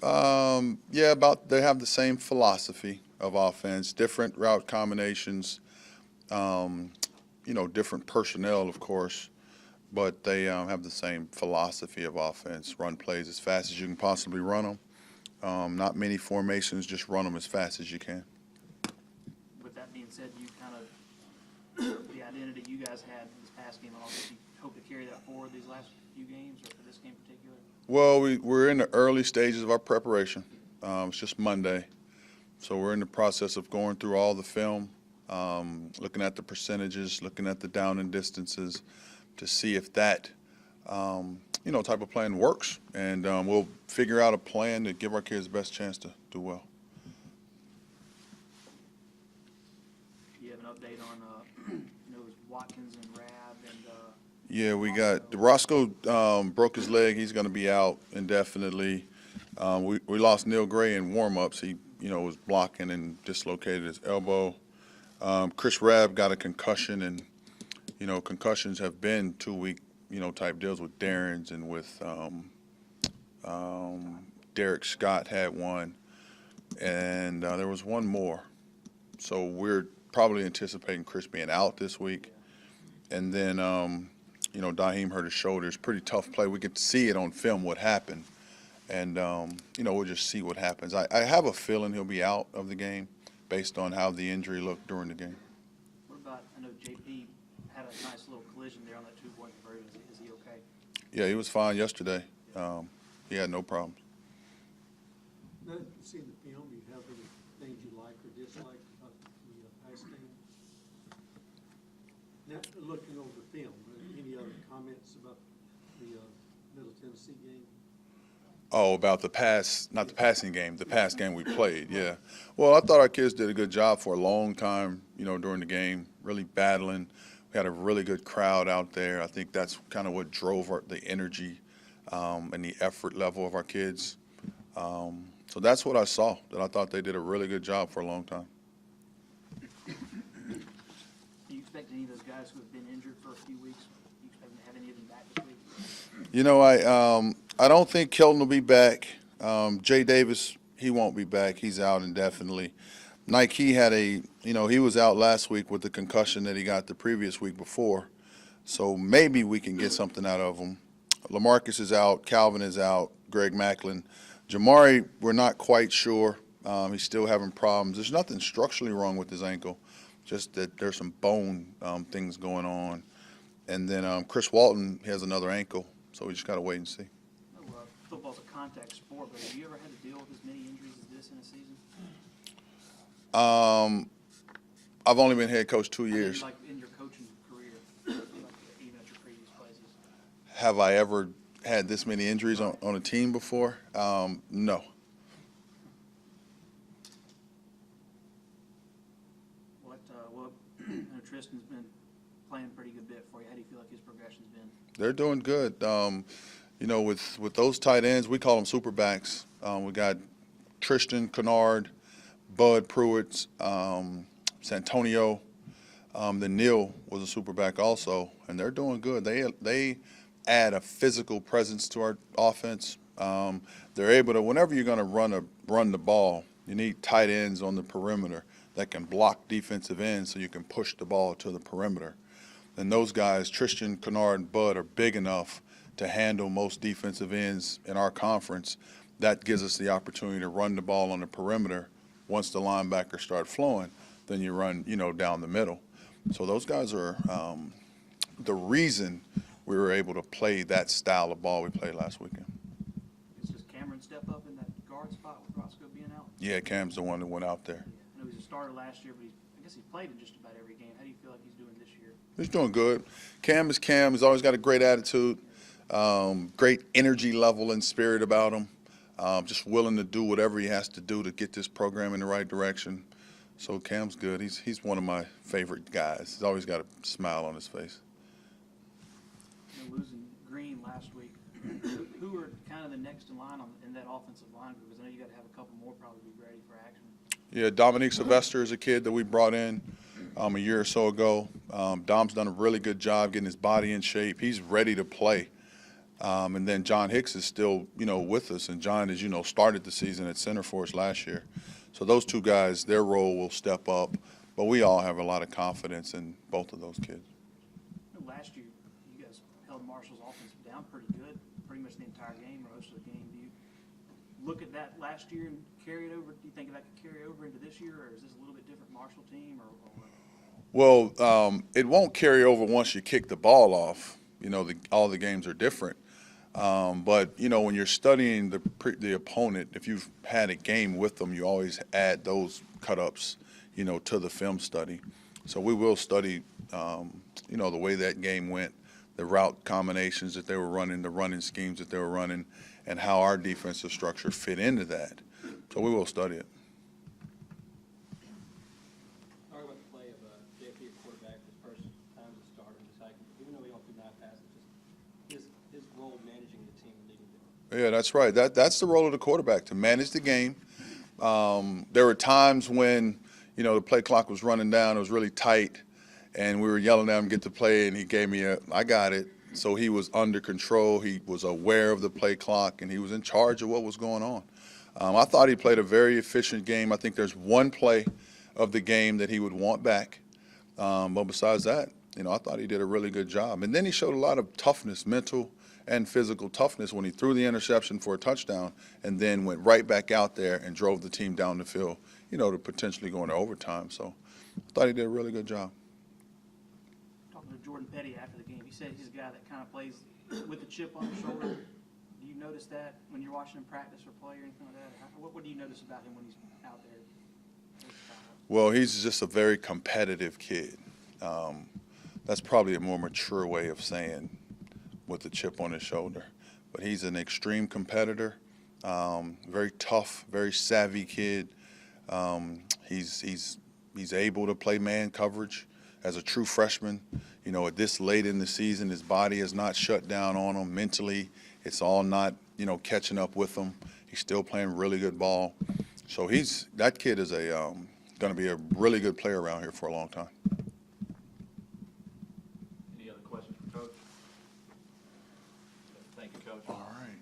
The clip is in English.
Yeah, they have the same philosophy of offense, different route combinations, um, different personnel, of course, but they have the same philosophy of offense. Run plays as fast as you can possibly run them. Not many formations, just run them as fast as you can. With that being said, you kind of the identity you guys had this past game, and also you hope to carry that forward these last few games, or for this game in particular? Well, we're in the early stages of our preparation. It's just Monday, so we're in the process of going through all the film, looking at the percentages, looking at the down and distances to see if that, type of plan works. And we'll figure out a plan to give our kids the best chance to do well. Do you have an update on, Watkins and Rab and? Yeah, we got Roscoe broke his leg. He's going to be out indefinitely. We lost Neil Gray in warm-ups. He, was blocking and dislocated his elbow. Chris Rabb got a concussion, and concussions have been 2-week, type deals with Darren's and with Derek Scott had one, and there was one more. So we're probably anticipating Chris being out this week, and then Daheem hurt his shoulder. It's a pretty tough play. We get to see it on film what happened, and we'll just see what happens. I have a feeling he'll be out of the game based on how the injury looked during the game. What about, I know JP had a nice little collision there on that two-point conversion. Is he okay? Yeah, he was fine yesterday. He had no problems. Now that you've seen the film, do you have any things you like or dislike about the past game? Now, looking over the film, any other comments about the Middle Tennessee game? Oh, about the pass, not the passing game, the past game we played, yeah. Well, I thought our kids did a good job for a long time, during the game, really battling. We had a really good crowd out there. I think that's kind of what drove the energy and the effort level of our kids. So that's what I saw, that I thought they did a really good job for a long time. Do you expect any of those guys who have been injured for a few weeks, do you expect them to have any of them back this week? I don't think Kelton will be back. Jay Davis, he won't be back. He's out indefinitely. Nike had he was out last week with the concussion that he got the previous week before. So maybe we can get something out of him. LaMarcus is out. Calvin is out. Greg Macklin. Jamari, we're not quite sure. He's still having problems. There's nothing structurally wrong with his ankle, just that there's some bone things going on. And then Chris Walton has another ankle, so we just got to wait and see. Football's a contact sport, but have you ever had to deal with as many injuries as this in a season? I've only been head coach 2 years. Like in your coaching career, like even at your previous places. Have I ever had this many injuries on a team before? No. I know Tristan's been playing a pretty good bit for you. How do you feel like his progression's been? They're doing good. With those tight ends, we call them super backs. We got Tristan Kennard, Bud Pruitt, Santonio. Then Neil was a super back also, and they're doing good. They add a physical presence to our offense. They're able to, whenever you're going to run the ball, you need tight ends on the perimeter that can block defensive ends so you can push the ball to the perimeter. And those guys, Tristan, Kennard, and Bud, are big enough to handle most defensive ends in our conference. That gives us the opportunity to run the ball on the perimeter. Once the linebackers start flowing, then you run, down the middle. So those guys are the reason we were able to play that style of ball we played last weekend. Does Cameron step up in that guard spot with Roscoe being out? Yeah, Cam's the one that went out there. I know he was a starter last year, but I guess he played in just about every game. How do you feel like he's doing this year? He's doing good. Cam is Cam. He's always got a great attitude, great energy level and spirit about him. Just willing to do whatever he has to do to get this program in the right direction. So Cam's good. He's one of my favorite guys. He's always got a smile on his face. Losing Green last week, who are kind of the next in line in that offensive line group? Because I know you got to have a couple more probably be ready for action. Yeah, Dominique Sylvester is a kid that we brought in a year or so ago. Dom's done a really good job getting his body in shape. He's ready to play. And then John Hicks is still, with us. And John, as you know, started the season at center for us last year. So those two guys, their role will step up. But we all have a lot of confidence in both of those kids. Last year, you guys held Marshall's offense down pretty good, pretty much the entire game or most of the game. Do you look at that last year and carry it over? Do you think that could carry over into this year, or is this a little bit different Marshall team? Well, it won't carry over once you kick the ball off. All the games are different. But when you're studying the opponent, if you've had a game with them, you always add those cut-ups, to the film study. So we will study, the way that game went, the route combinations that they were running, the running schemes that they were running, and how our defensive structure fit into that. So we will study it. Talk about the play of JP at quarterback, his first time as a starter, even though he only threw 9 passes, just his role managing the team and leading them. Yeah, that's right. That's the role of the quarterback, to manage the game. There were times when, the play clock was running down, it was really tight, and we were yelling at him, get the play, and he gave me I got it. So he was under control. He was aware of the play clock, and he was in charge of what was going on. I thought he played a very efficient game. I think there's one play of the game that he would want back. But besides that, I thought he did a really good job. And then he showed a lot of toughness, mental and physical toughness, when he threw the interception for a touchdown and then went right back out there and drove the team down the field, to potentially go into overtime. So I thought he did a really good job. Talking to Jordan Petty after the game, he said he's a guy that kind of plays with a chip on his shoulder. Do you notice that when you're watching him practice or play or anything like that? What do you notice about him when he's out there? Well, he's just a very competitive kid. That's probably a more mature way of saying with the chip on his shoulder. But he's an extreme competitor, very tough, very savvy kid. He's able to play man coverage as a true freshman. At this late in the season, his body is not shut down on him mentally. It's all not, catching up with him. He's still playing really good ball. So that kid is going to be a really good player around here for a long time. Any other questions for Coach? Thank you, Coach. All right.